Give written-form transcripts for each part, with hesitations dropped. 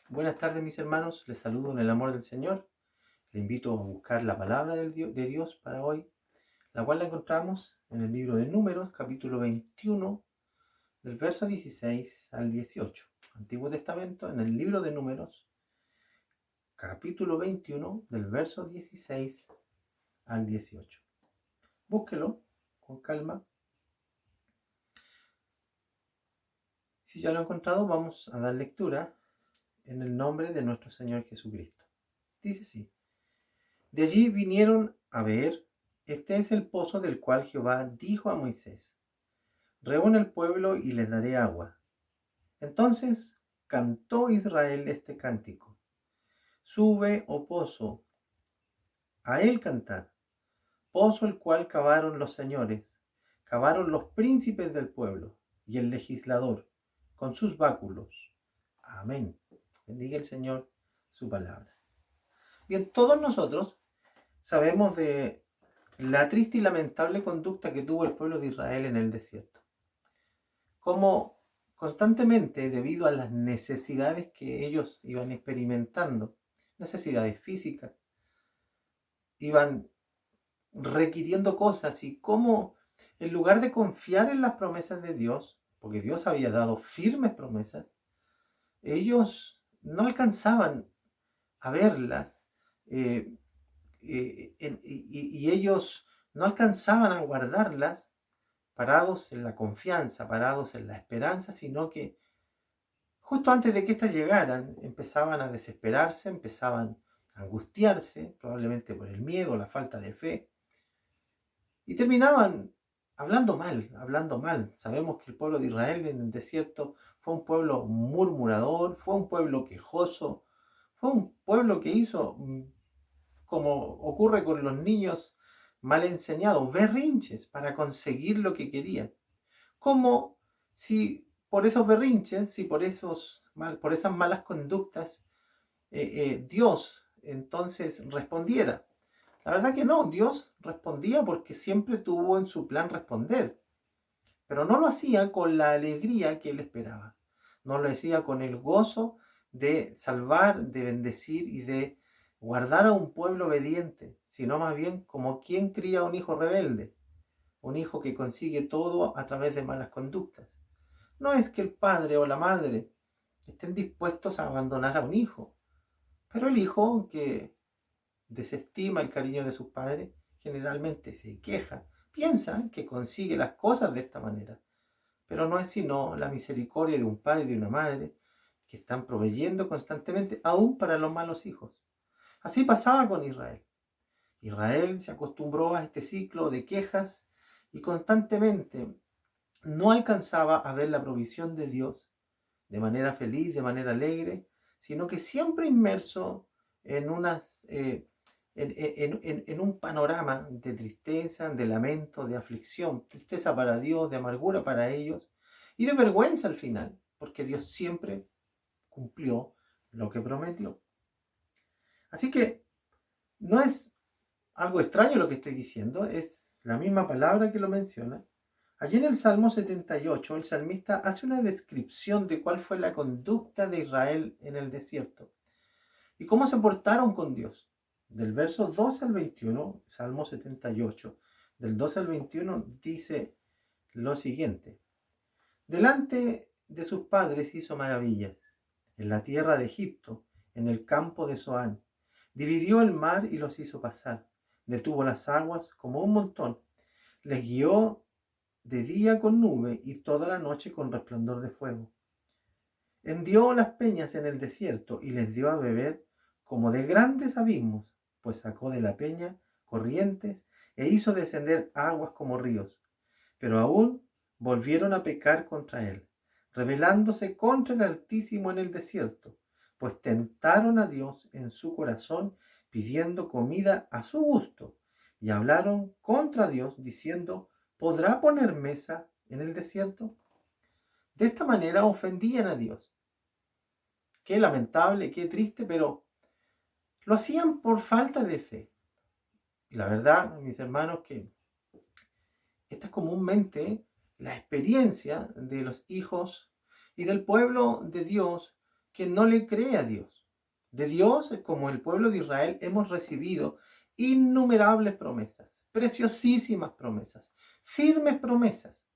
Buenas tardes, mis hermanos. Les saludo en el amor del Señor. Les invito a buscar la palabra de Dios para hoy, la cual la encontramos en el libro de Números, capítulo 21, del verso 16 al 18. Antiguo Testamento, en el libro de Números, capítulo 21, del verso 16 al 18. Búsquelo con calma. Si ya lo he encontrado, vamos a dar lectura en el nombre de nuestro Señor Jesucristo. Dice así: De allí vinieron a ver, este es el pozo del cual Jehová dijo a Moisés: reúne el pueblo y les daré agua. Entonces cantó Israel este cántico: Sube, oh pozo, a él cantad, pozo el cual cavaron los señores, cavaron los príncipes del pueblo y el legislador con sus báculos. Amén. Bendiga el Señor su palabra. Bien, todos nosotros sabemos de la triste y lamentable conducta que tuvo el pueblo de Israel en el desierto. Cómo constantemente, debido a las necesidades que ellos iban experimentando, necesidades físicas, iban requiriendo cosas, y cómo en lugar de confiar en las promesas de Dios, porque Dios había dado firmes promesas, ellos no alcanzaban a verlas, y ellos no alcanzaban a guardarlas parados en la confianza, parados en la esperanza, sino que justo antes de que éstas llegaran empezaban a desesperarse, empezaban a angustiarse, probablemente por el miedo, la falta de fe, y terminaban hablando mal, hablando mal. Sabemos que el pueblo de Israel en el desierto fue un pueblo murmurador, fue un pueblo quejoso, fue un pueblo que hizo, como ocurre con los niños mal enseñados, berrinches para conseguir lo que querían. Como si por esos berrinches, si por esas malas conductas, Dios entonces respondiera. La verdad que no, Dios respondía porque siempre tuvo en su plan responder, pero no lo hacía con la alegría que él esperaba, no lo hacía con el gozo de salvar, de bendecir y de guardar a un pueblo obediente, sino más bien como quien cría a un hijo rebelde, un hijo que consigue todo a través de malas conductas. No es que el padre o la madre estén dispuestos a abandonar a un hijo, pero el hijo que desestima el cariño de sus padres generalmente se queja, piensa que consigue las cosas de esta manera, pero no es sino la misericordia de un padre y de una madre que están proveyendo constantemente, aún para los malos hijos. Así pasaba con Israel. Israel se acostumbró a este ciclo de quejas y constantemente no alcanzaba a ver la provisión de Dios de manera feliz, de manera alegre, sino que siempre inmerso en, en un panorama de tristeza, de lamento, de aflicción, tristeza para Dios, de amargura para ellos y de vergüenza al final, porque Dios siempre cumplió lo que prometió. Así que no es algo extraño lo que estoy diciendo, es la misma palabra que lo menciona. Allí en el Salmo 78, el salmista hace una descripción de cuál fue la conducta de Israel en el desierto y cómo se portaron con Dios. Del verso 12 al 21, Salmo 78, del 12 al 21 dice lo siguiente: delante de sus padres hizo maravillas, en la tierra de Egipto, en el campo de Zoán. Dividió el mar y los hizo pasar, detuvo las aguas como un montón, les guió de día con nube y toda la noche con resplandor de fuego. Hendió las peñas en el desierto y les dio a beber como de grandes abismos, pues sacó de la peña corrientes e hizo descender aguas como ríos. Pero aún volvieron a pecar contra él, rebelándose contra el Altísimo en el desierto, pues tentaron a Dios en su corazón, pidiendo comida a su gusto, y hablaron contra Dios, diciendo: ¿podrá poner mesa en el desierto? De esta manera ofendían a Dios. Qué lamentable, qué triste, pero lo hacían por falta de fe. Y la verdad, mis hermanos, que esta es comúnmente la experiencia de los hijos y del pueblo de Dios que no le cree a Dios. De Dios, como el pueblo de Israel, hemos recibido innumerables promesas, preciosísimas promesas, firmes promesas.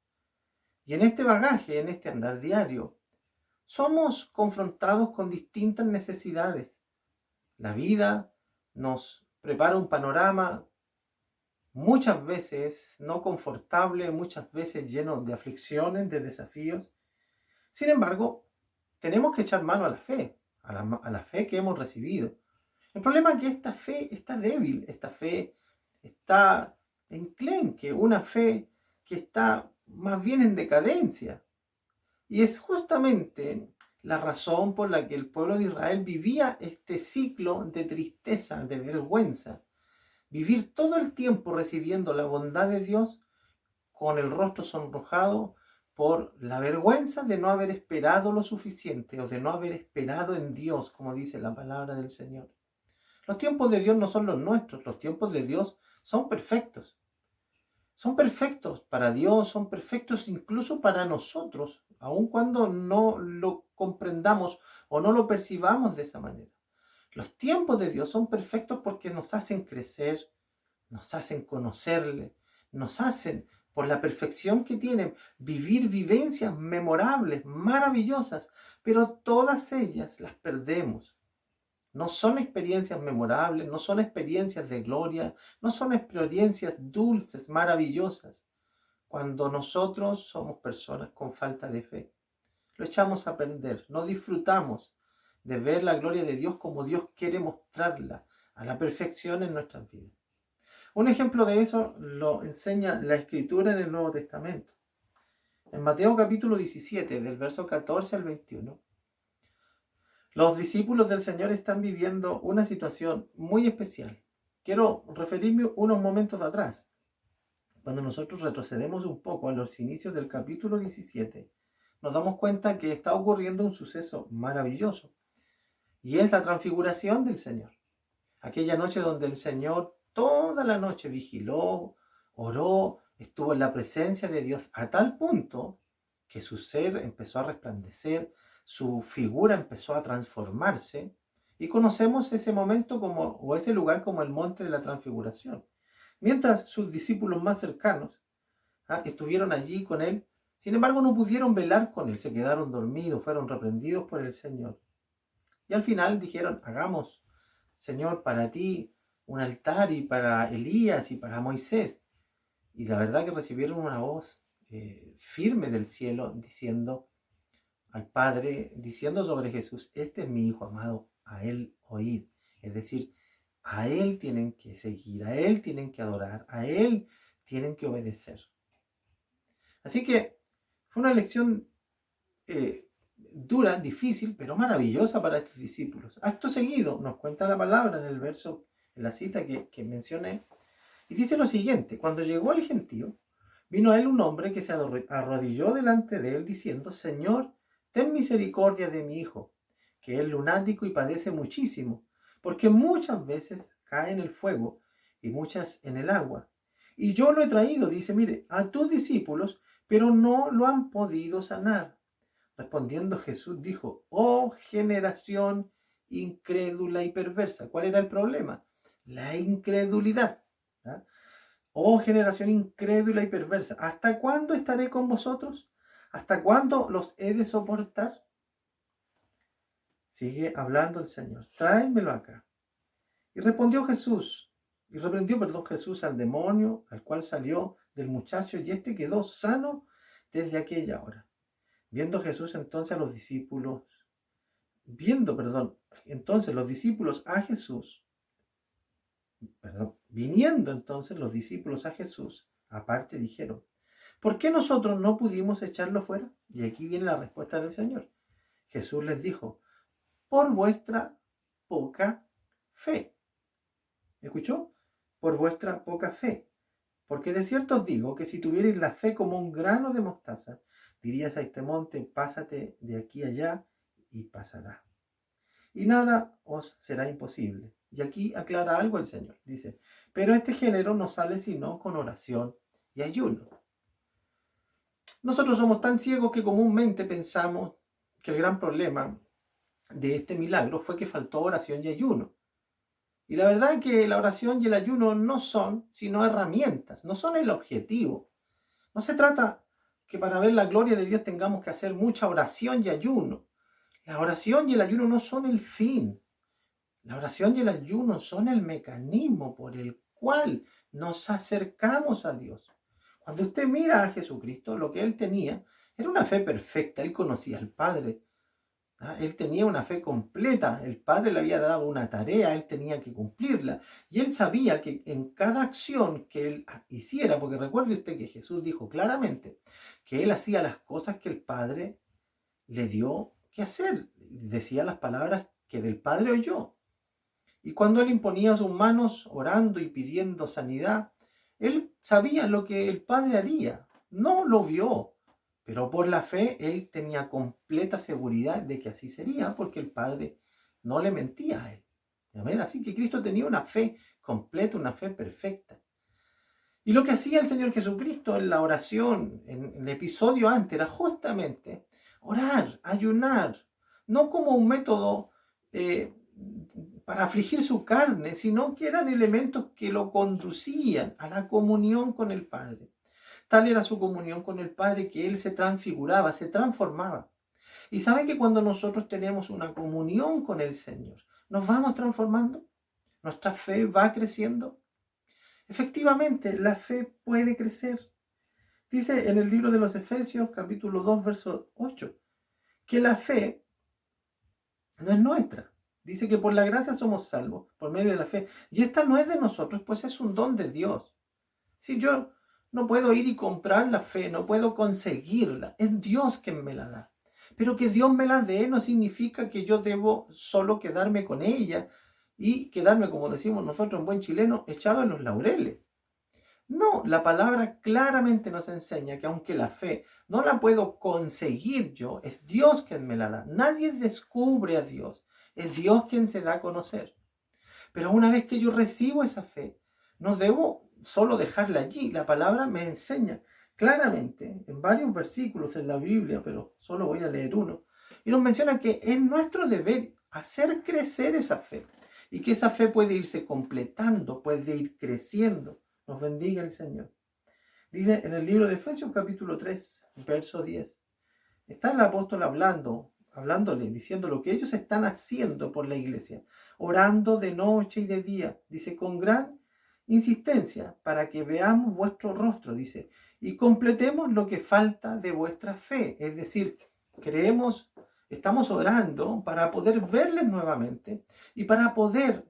Y en este bagaje, en este andar diario, somos confrontados con distintas necesidades. La vida nos prepara un panorama muchas veces no confortable, muchas veces lleno de aflicciones, de desafíos. Sin embargo, tenemos que echar mano a la fe, a la fe que hemos recibido. El problema es que esta fe está débil, esta fe está enclenque, una fe que está más bien en decadencia. Y es justamente la razón por la que el pueblo de Israel vivía este ciclo de tristeza, de vergüenza. Vivir todo el tiempo recibiendo la bondad de Dios con el rostro sonrojado por la vergüenza de no haber esperado lo suficiente o de no haber esperado en Dios, como dice la palabra del Señor. Los tiempos de Dios no son los nuestros, los tiempos de Dios son perfectos. Son perfectos para Dios, son perfectos incluso para nosotros, aun cuando no lo comprendamos o no lo percibamos de esa manera. Los tiempos de Dios son perfectos porque nos hacen crecer, nos hacen conocerle, nos hacen, por la perfección que tienen, vivir vivencias memorables, maravillosas, pero todas ellas las perdemos. No son experiencias memorables, no son experiencias de gloria, no son experiencias dulces, maravillosas, cuando nosotros somos personas con falta de fe. Lo echamos a perder, no disfrutamos de ver la gloria de Dios como Dios quiere mostrarla a la perfección en nuestras vidas. Un ejemplo de eso lo enseña la Escritura en el Nuevo Testamento. En Mateo capítulo 17, del verso 14 al 21, los discípulos del Señor están viviendo una situación muy especial. Quiero referirme unos momentos atrás. Cuando nosotros retrocedemos un poco a los inicios del capítulo 17, nos damos cuenta que está ocurriendo un suceso maravilloso. Y es la transfiguración del Señor. Aquella noche donde el Señor toda la noche vigiló, oró, estuvo en la presencia de Dios a tal punto que su ser empezó a resplandecer, su figura empezó a transformarse y conocemos ese momento o ese lugar como el monte de la transfiguración. Mientras sus discípulos más cercanos estuvieron allí con él, sin embargo no pudieron velar con él, se quedaron dormidos, fueron reprendidos por el Señor. Y al final dijeron, hagamos, Señor, para ti un altar y para Elías y para Moisés. Y la verdad que recibieron una voz firme del cielo diciendo al Padre, diciendo sobre Jesús, este es mi Hijo amado, a Él oíd. Es decir, a Él tienen que seguir, a Él tienen que adorar, a Él tienen que obedecer. Así que fue una lección dura, difícil, pero maravillosa para estos discípulos. Acto seguido nos cuenta la palabra en el verso, en la cita que mencioné, y dice lo siguiente: cuando llegó el gentío, vino a él un hombre que se arrodilló delante de él diciendo, Señor, ten misericordia de mi hijo, que es lunático y padece muchísimo, porque muchas veces cae en el fuego y muchas en el agua. Y yo lo he traído, dice, mire, a tus discípulos, pero no lo han podido sanar. Respondiendo Jesús dijo, oh generación incrédula y perversa. ¿Cuál era el problema? La incredulidad. ¿Ah? Oh generación incrédula y perversa, ¿hasta cuándo estaré con vosotros? ¿Hasta cuándo los he de soportar? Sigue hablando el Señor, tráemelo acá. Y reprendió Jesús al demonio, al cual salió del muchacho, y éste quedó sano desde aquella hora. Viniendo entonces los discípulos a Jesús, aparte dijeron, ¿por qué nosotros no pudimos echarlo fuera? Y aquí viene la respuesta del Señor. Jesús les dijo, por vuestra poca fe. ¿Escuchó? Por vuestra poca fe. Porque de cierto os digo que si tuvierais la fe como un grano de mostaza, dirías a este monte, pásate de aquí allá, y pasará. Y nada os será imposible. Y aquí aclara algo el Señor. Dice, pero este género no sale sino con oración y ayuno. Nosotros somos tan ciegos que comúnmente pensamos que el gran problema de este milagro fue que faltó oración y ayuno. Y la verdad es que la oración y el ayuno no son sino herramientas, no son el objetivo. No se trata que para ver la gloria de Dios tengamos que hacer mucha oración y ayuno. La oración y el ayuno no son el fin. La oración y el ayuno son el mecanismo por el cual nos acercamos a Dios. Cuando usted mira a Jesucristo, lo que él tenía era una fe perfecta. Él conocía al Padre. Él tenía una fe completa. El Padre le había dado una tarea, él tenía que cumplirla. Y él sabía que en cada acción que él hiciera, porque recuerde usted que Jesús dijo claramente que él hacía las cosas que el Padre le dio que hacer. Decía las palabras que del Padre oyó. Y cuando él imponía sus manos orando y pidiendo sanidad, él sabía lo que el Padre haría. No lo vio, pero por la fe él tenía completa seguridad de que así sería, porque el Padre no le mentía a él. ¿Amén? Así que Cristo tenía una fe completa, una fe perfecta. Y lo que hacía el Señor Jesucristo en la oración, en el episodio antes, era justamente orar, ayunar, no como un método para afligir su carne, sino que eran elementos que lo conducían a la comunión con el Padre. Tal era su comunión con el Padre que Él se transfiguraba, se transformaba. Y saben que cuando nosotros tenemos una comunión con el Señor, nos vamos transformando, nuestra fe va creciendo. Efectivamente, la fe puede crecer. Dice en el libro de los Efesios, capítulo 2, verso 8, que la fe no es nuestra. Dice que por la gracia somos salvos, por medio de la fe. Y esta no es de nosotros, pues es un don de Dios. Si yo no puedo ir y comprar la fe, no puedo conseguirla, es Dios quien me la da. Pero que Dios me la dé no significa que yo debo solo quedarme con ella y quedarme, como decimos nosotros en buen chileno, echado en los laureles. No, la palabra claramente nos enseña que aunque la fe no la puedo conseguir yo, es Dios quien me la da. Nadie descubre a Dios, es Dios quien se da a conocer. Pero una vez que yo recibo esa fe, no debo solo dejarla allí. La palabra me enseña claramente en varios versículos en la Biblia, pero solo voy a leer uno. Y nos menciona que es nuestro deber hacer crecer esa fe y que esa fe puede irse completando, puede ir creciendo. Nos bendiga el Señor. Dice en el libro de Efesios capítulo 3, verso 10. Está el apóstol hablándole, diciendo lo que ellos están haciendo por la iglesia, orando de noche y de día, dice, con gran insistencia, para que veamos vuestro rostro, dice, y completemos lo que falta de vuestra fe. Es decir, estamos orando para poder verles nuevamente y para poder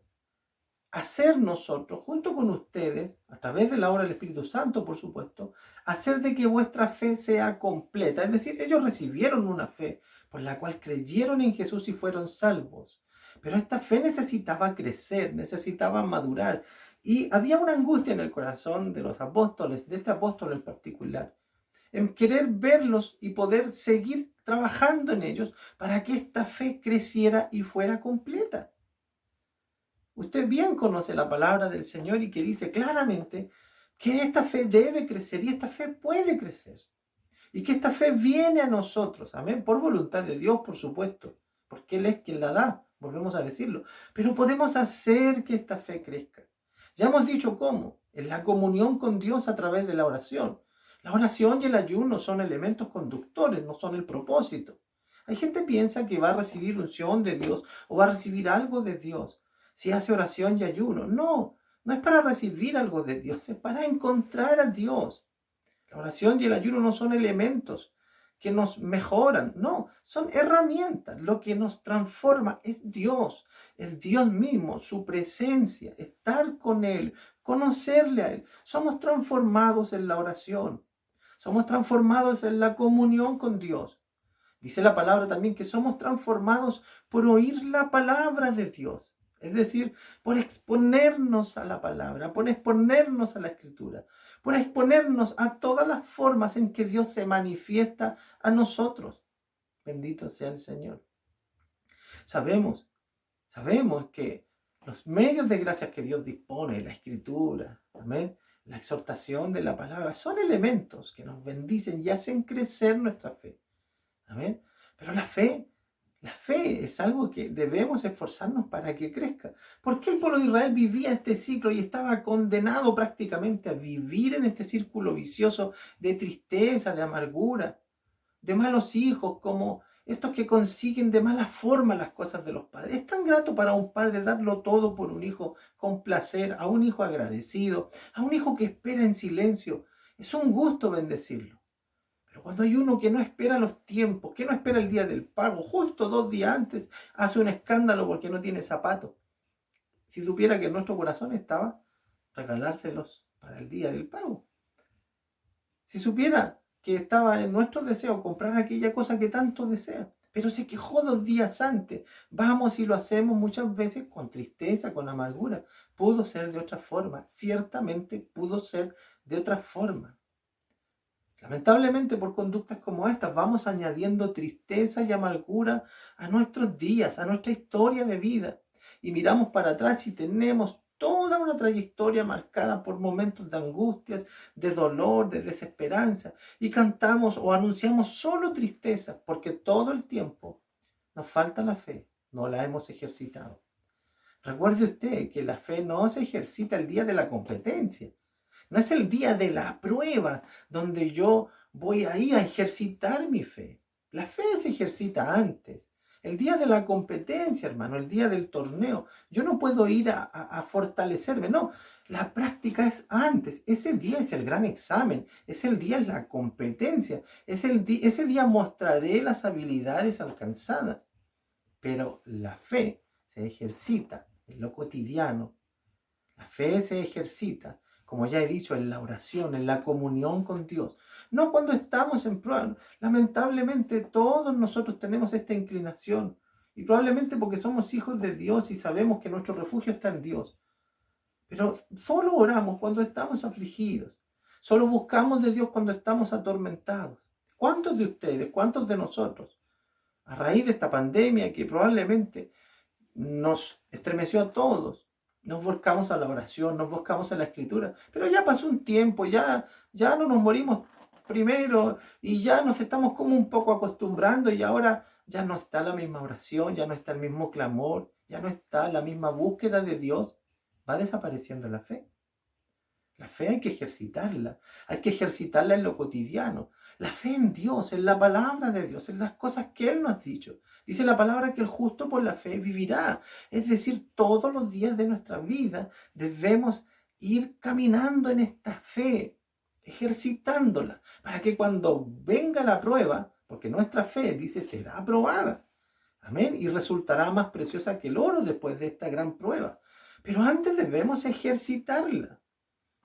hacer nosotros, junto con ustedes, a través de la obra del Espíritu Santo, por supuesto, hacer de que vuestra fe sea completa. Es decir, ellos recibieron una fe por la cual creyeron en Jesús y fueron salvos. Pero esta fe necesitaba crecer, necesitaba madurar. Y había una angustia en el corazón de los apóstoles, de este apóstol en particular, en querer verlos y poder seguir trabajando en ellos para que esta fe creciera y fuera completa. Usted bien conoce la palabra del Señor y que dice claramente que esta fe debe crecer y esta fe puede crecer. Y que esta fe viene a nosotros, amén, por voluntad de Dios, por supuesto, porque Él es quien la da, volvemos a decirlo. Pero podemos hacer que esta fe crezca. Ya hemos dicho cómo, en la comunión con Dios a través de la oración. La oración y el ayuno son elementos conductores, no son el propósito. Hay gente que piensa que va a recibir unción de Dios o va a recibir algo de Dios si hace oración y ayuno. No, no es para recibir algo de Dios, es para encontrar a Dios. La oración y el ayuno no son elementos que nos mejoran, no, son herramientas. Lo que nos transforma es Dios mismo, su presencia, estar con Él, conocerle a Él. Somos transformados en la oración, somos transformados en la comunión con Dios. Dice la palabra también que somos transformados por oír la palabra de Dios. Es decir, por exponernos a la palabra, por exponernos a la escritura, por exponernos a todas las formas en que Dios se manifiesta a nosotros. Bendito sea el Señor. Sabemos que los medios de gracia que Dios dispone, la escritura, amén, la exhortación de la palabra, son elementos que nos bendicen y hacen crecer nuestra fe. Amén. Pero la fe La fe es algo que debemos esforzarnos para que crezca. ¿Por qué el pueblo de Israel vivía este ciclo y estaba condenado prácticamente a vivir en este círculo vicioso de tristeza, de amargura, de malos hijos, como estos que consiguen de mala forma las cosas de los padres? Es tan grato para un padre darlo todo por un hijo con placer, a un hijo agradecido, a un hijo que espera en silencio. Es un gusto bendecirlo. Pero cuando hay uno que no espera los tiempos, que no espera el día del pago, justo 2 días antes, hace un escándalo porque no tiene zapatos. Si supiera que en nuestro corazón estaba regalárselos para el día del pago. Si supiera que estaba en nuestro deseo comprar aquella cosa que tanto desea, pero se quejó 2 días antes. Vamos y lo hacemos muchas veces con tristeza, con amargura. Pudo ser de otra forma, ciertamente pudo ser de otra forma. Lamentablemente, por conductas como estas vamos añadiendo tristeza y amargura a nuestros días, a nuestra historia de vida. Y miramos para atrás y tenemos toda una trayectoria marcada por momentos de angustias, de dolor, de desesperanza. Y cantamos o anunciamos solo tristeza porque todo el tiempo nos falta la fe, no la hemos ejercitado. Recuerde usted que la fe no se ejercita el día de la competencia. No es el día de la prueba donde yo voy ahí a ejercitar mi fe. La fe se ejercita antes. El día de la competencia, hermano, el día del torneo. Yo no puedo ir a fortalecerme. No, la práctica es antes. Ese día es el gran examen. Ese día es la competencia. Ese día mostraré las habilidades alcanzadas. Pero la fe se ejercita en lo cotidiano. La fe se ejercita, como ya he dicho, en la oración, en la comunión con Dios. No cuando estamos en prueba. Lamentablemente todos nosotros tenemos esta inclinación. Y probablemente porque somos hijos de Dios y sabemos que nuestro refugio está en Dios. Pero solo oramos cuando estamos afligidos. Solo buscamos de Dios cuando estamos atormentados. ¿Cuántos de ustedes, cuántos de nosotros, a raíz de esta pandemia que probablemente nos estremeció a todos, nos volcamos a la oración, nos volcamos a la escritura, pero ya pasó un tiempo, ya no nos morimos primero y ya nos estamos como un poco acostumbrando y ahora ya no está la misma oración, ya no está el mismo clamor, ya no está la misma búsqueda de Dios? Va desapareciendo la fe. La fe hay que ejercitarla en lo cotidiano. La fe en Dios, en la palabra de Dios, en las cosas que Él nos ha dicho. Dice la palabra que el justo por la fe vivirá. Es decir, todos los días de nuestra vida debemos ir caminando en esta fe, ejercitándola, para que cuando venga la prueba, porque nuestra fe, dice, será aprobada. Amén. Y resultará más preciosa que el oro después de esta gran prueba. Pero antes debemos ejercitarla.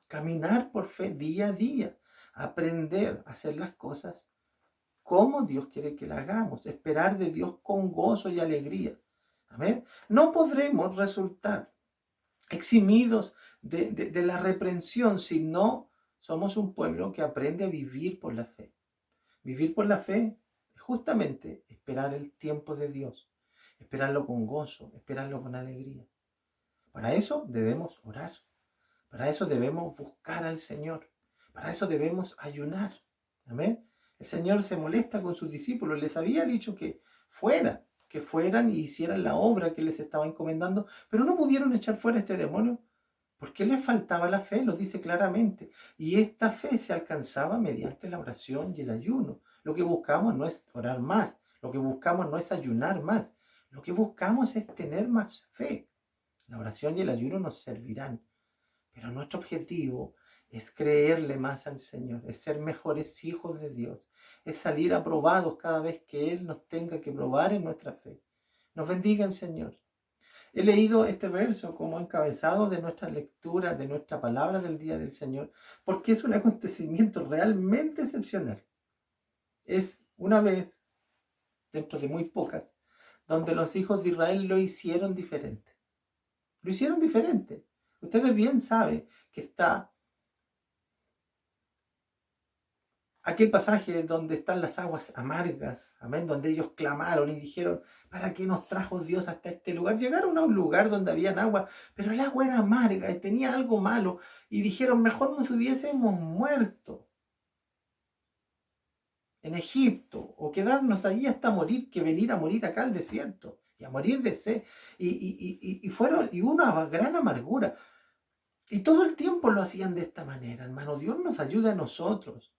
Caminar por fe día a día, aprender a hacer las cosas como Dios quiere que las hagamos, esperar de Dios con gozo y alegría. Amén. No podremos resultar eximidos de la reprensión si no somos un pueblo que aprende a vivir por la fe. Vivir por la fe es justamente esperar el tiempo de Dios, esperarlo con gozo, esperarlo con alegría. Para eso debemos orar. Para eso debemos buscar al Señor. Para eso debemos ayunar. Amén. El Señor se molesta con sus discípulos. Les había dicho que fueran y hicieran la obra que les estaba encomendando, pero no pudieron echar fuera este demonio porque les faltaba la fe, lo dice claramente. Y esta fe se alcanzaba mediante la oración y el ayuno. Lo que buscamos no es orar más, lo que buscamos no es ayunar más, lo que buscamos es tener más fe. La oración y el ayuno nos servirán. Pero nuestro objetivo es creerle más al Señor, es ser mejores hijos de Dios, es salir aprobados cada vez que Él nos tenga que probar en nuestra fe. Nos bendiga el Señor. He leído este verso como encabezado de nuestra lectura, de nuestra palabra del día del Señor, porque es un acontecimiento realmente excepcional. Es una vez, dentro de muy pocas, donde los hijos de Israel lo hicieron diferente. Lo hicieron diferente. Ustedes bien saben que está aquel pasaje donde están las aguas amargas, amén, donde ellos clamaron y dijeron, ¿para qué nos trajo Dios hasta este lugar? Llegaron a un lugar donde habían agua, pero el agua era amarga y tenía algo malo y dijeron, mejor nos hubiésemos muerto en Egipto, o quedarnos allí hasta morir, que venir a morir acá al desierto, y a morir de sed, y una gran amargura. Y todo el tiempo lo hacían de esta manera, hermano. Dios nos ayuda a nosotros,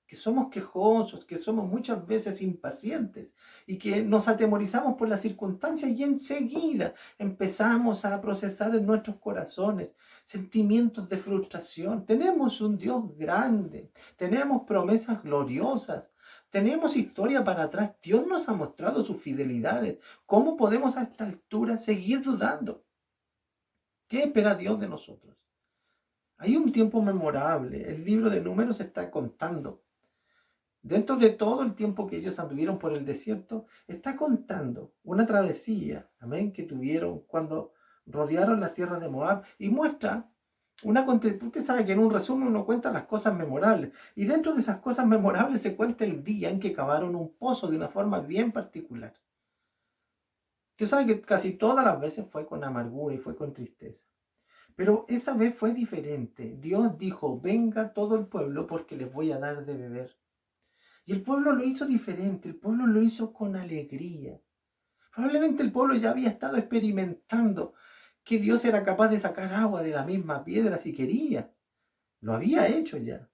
que somos quejosos, que somos muchas veces impacientes y que nos atemorizamos por las circunstancias y enseguida empezamos a procesar en nuestros corazones sentimientos de frustración. Tenemos un Dios grande, tenemos promesas gloriosas, tenemos historia para atrás. Dios nos ha mostrado sus fidelidades. ¿Cómo podemos a esta altura seguir dudando? ¿Qué espera Dios de nosotros? Hay un tiempo memorable. El libro de Números está contando. Dentro de todo el tiempo que ellos anduvieron por el desierto, está contando una travesía, amén, que tuvieron cuando rodearon la tierra de Moab y muestra usted sabe que en un resumen uno cuenta las cosas memorables y dentro de esas cosas memorables se cuenta el día en que cavaron un pozo de una forma bien particular. Usted sabe que casi todas las veces fue con amargura y fue con tristeza. Pero esa vez fue diferente. Dios dijo, venga todo el pueblo porque les voy a dar de beber. Y el pueblo lo hizo diferente, el pueblo lo hizo con alegría. Probablemente el pueblo ya había estado experimentando que Dios era capaz de sacar agua de la misma piedra si quería. Lo había hecho ya.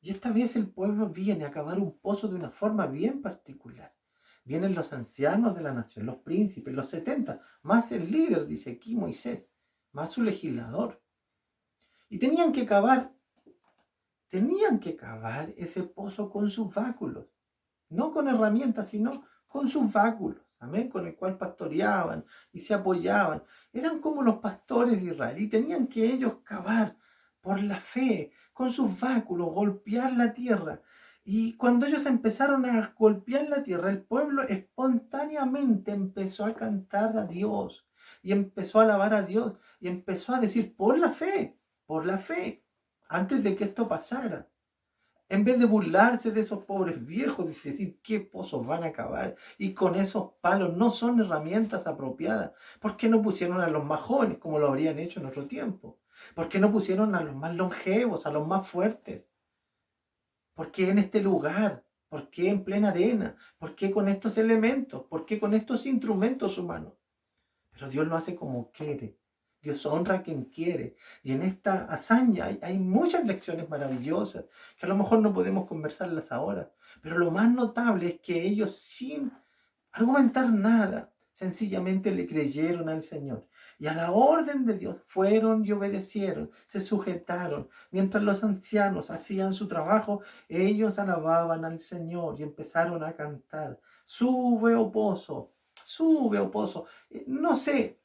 Y esta vez el pueblo viene a cavar un pozo de una forma bien particular. Vienen los ancianos de la nación, los príncipes, los 70, más el líder, dice aquí Moisés, más su legislador. Y tenían que cavar ese pozo con sus báculos, no con herramientas, sino con sus báculos, amén, con el cual pastoreaban y se apoyaban. Eran como los pastores de Israel y tenían que ellos cavar por la fe, con sus báculos, golpear la tierra. Y cuando ellos empezaron a golpear la tierra, el pueblo espontáneamente empezó a cantar a Dios y empezó a alabar a Dios y empezó a decir, por la fe, antes de que esto pasara. En vez de burlarse de esos pobres viejos, decir qué pozos van a cavar y con esos palos no son herramientas apropiadas. ¿Por qué no pusieron a los más jóvenes como lo habrían hecho en otro tiempo? ¿Por qué no pusieron a los más longevos, a los más fuertes? ¿Por qué en este lugar? ¿Por qué en plena arena? ¿Por qué con estos elementos? ¿Por qué con estos instrumentos humanos? Pero Dios lo hace como quiere. Dios honra a quien quiere. Y en esta hazaña hay muchas lecciones maravillosas que a lo mejor no podemos conversarlas ahora. Pero lo más notable es que ellos sin argumentar nada, sencillamente le creyeron al Señor. Y a la orden de Dios fueron y obedecieron, se sujetaron. Mientras los ancianos hacían su trabajo, ellos alababan al Señor y empezaron a cantar. Sube, oh pozo, sube, oh pozo. No sé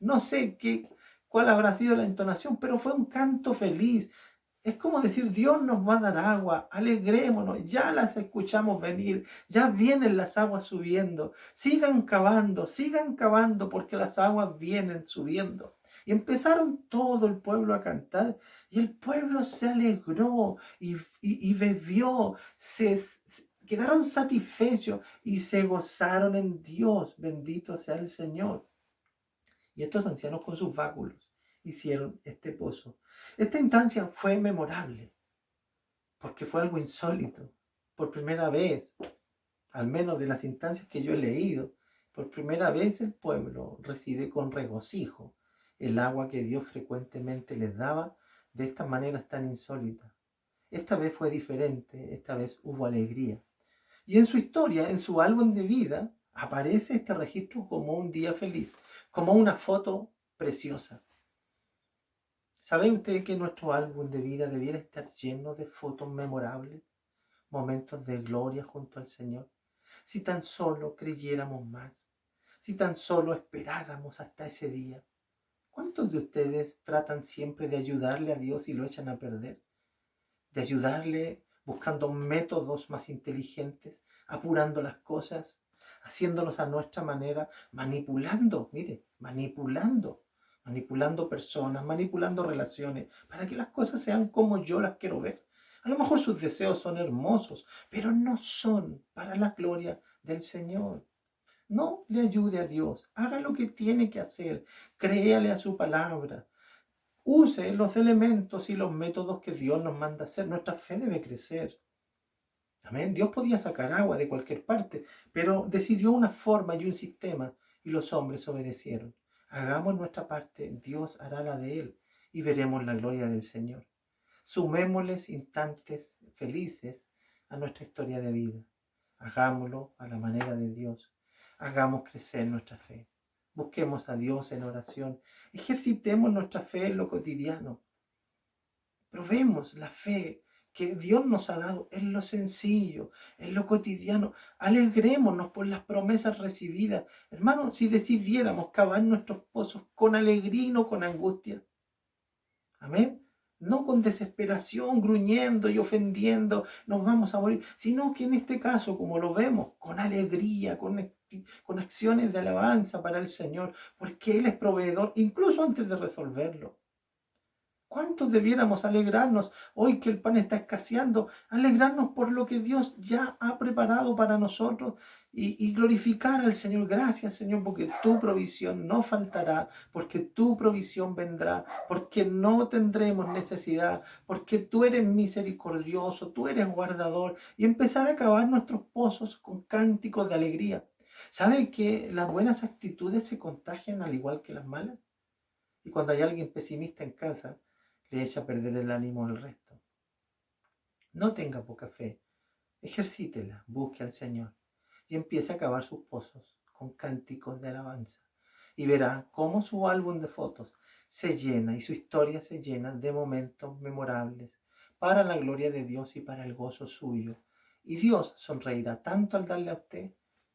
cuál habrá sido la entonación, pero fue un canto feliz. Es como decir, Dios nos va a dar agua, alegrémonos, ya las escuchamos venir, ya vienen las aguas subiendo, sigan cavando porque las aguas vienen subiendo. Y empezaron todo el pueblo a cantar y el pueblo se alegró y bebió, quedaron satisfechos y se gozaron en Dios, bendito sea el Señor. Y estos ancianos con sus báculos hicieron este pozo. Esta instancia fue memorable porque fue algo insólito. Por primera vez, al menos de las instancias que yo he leído, por primera vez el pueblo recibe con regocijo el agua que Dios frecuentemente les daba de estas maneras tan insólitas. Esta vez fue diferente, esta vez hubo alegría. Y en su historia, en su álbum de vida, aparece este registro como un día feliz, como una foto preciosa. ¿Sabe usted que nuestro álbum de vida debiera estar lleno de fotos memorables, momentos de gloria junto al Señor? Si tan solo creyéramos más, si tan solo esperáramos hasta ese día. ¿Cuántos de ustedes tratan siempre de ayudarle a Dios y lo echan a perder? De ayudarle buscando métodos más inteligentes, apurando las cosas, haciéndolos a nuestra manera, manipulando personas, manipulando relaciones, para que las cosas sean como yo las quiero ver. A lo mejor sus deseos son hermosos, pero no son para la gloria del Señor. No le ayude a Dios, haga lo que tiene que hacer, créale a su palabra, use los elementos y los métodos que Dios nos manda hacer. Nuestra fe debe crecer. Amén. Dios podía sacar agua de cualquier parte, pero decidió una forma y un sistema y los hombres obedecieron. Hagamos nuestra parte, Dios hará la de Él y veremos la gloria del Señor. Sumémosles instantes felices a nuestra historia de vida. Hagámoslo a la manera de Dios. Hagamos crecer nuestra fe. Busquemos a Dios en oración. Ejercitemos nuestra fe en lo cotidiano. Probemos la fe que Dios nos ha dado en lo sencillo, en lo cotidiano. Alegrémonos por las promesas recibidas. Hermanos, si decidiéramos cavar nuestros pozos con alegría y no con angustia. Amén. No con desesperación, gruñendo y ofendiendo, nos vamos a morir, sino que en este caso, como lo vemos, con alegría, con acciones de alabanza para el Señor, porque Él es proveedor, incluso antes de resolverlo. ¿Cuántos debiéramos alegrarnos hoy que el pan está escaseando? Alegrarnos por lo que Dios ya ha preparado para nosotros y glorificar al Señor. Gracias, Señor, porque tu provisión no faltará, porque tu provisión vendrá, porque no tendremos necesidad, porque tú eres misericordioso, tú eres guardador. Y empezar a cavar nuestros pozos con cánticos de alegría. ¿Sabe que las buenas actitudes se contagian al igual que las malas? Y cuando hay alguien pesimista en casa, le echa a perder el ánimo al resto. No tenga poca fe, ejercítela, busque al Señor y empiece a cavar sus pozos con cánticos de alabanza. Y verá cómo su álbum de fotos se llena y su historia se llena de momentos memorables para la gloria de Dios y para el gozo suyo. Y Dios sonreirá tanto al darle a usted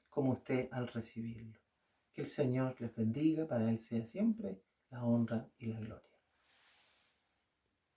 como usted al recibirlo. Que el Señor les bendiga, para Él sea siempre la honra y la gloria.